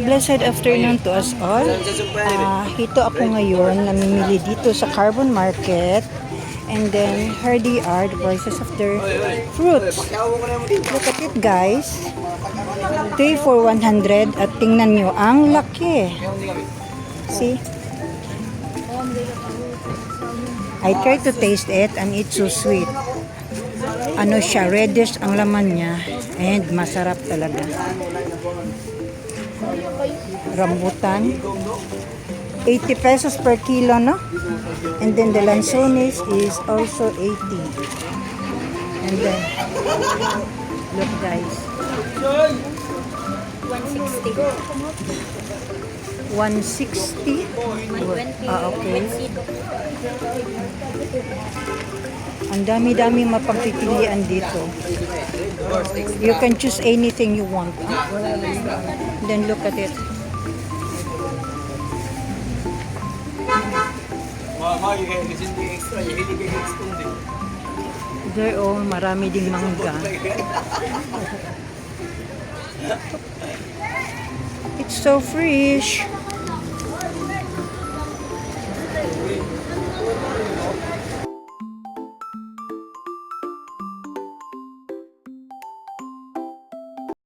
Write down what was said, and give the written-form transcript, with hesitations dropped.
Blessed afternoon to us all. Hito ako ngayon, namimili dito sa Carbon Market. And then, here they are, the prices of their fruits. Look at it, guys. 3 for 100. At tingnan nyo, ang laki. See? I try to taste it and it's so sweet. Ano siya, reddish ang laman niya. And masarap talaga. Rambutan. 80 pesos per kilo, no? And then the lanzones is also 80. And then, look guys. 160. 160? 120. Okay. Ang dami-dami mapagpipilian dito. You can choose anything you want. Then look at it. There, oh, marami ding mangga. It's so fresh.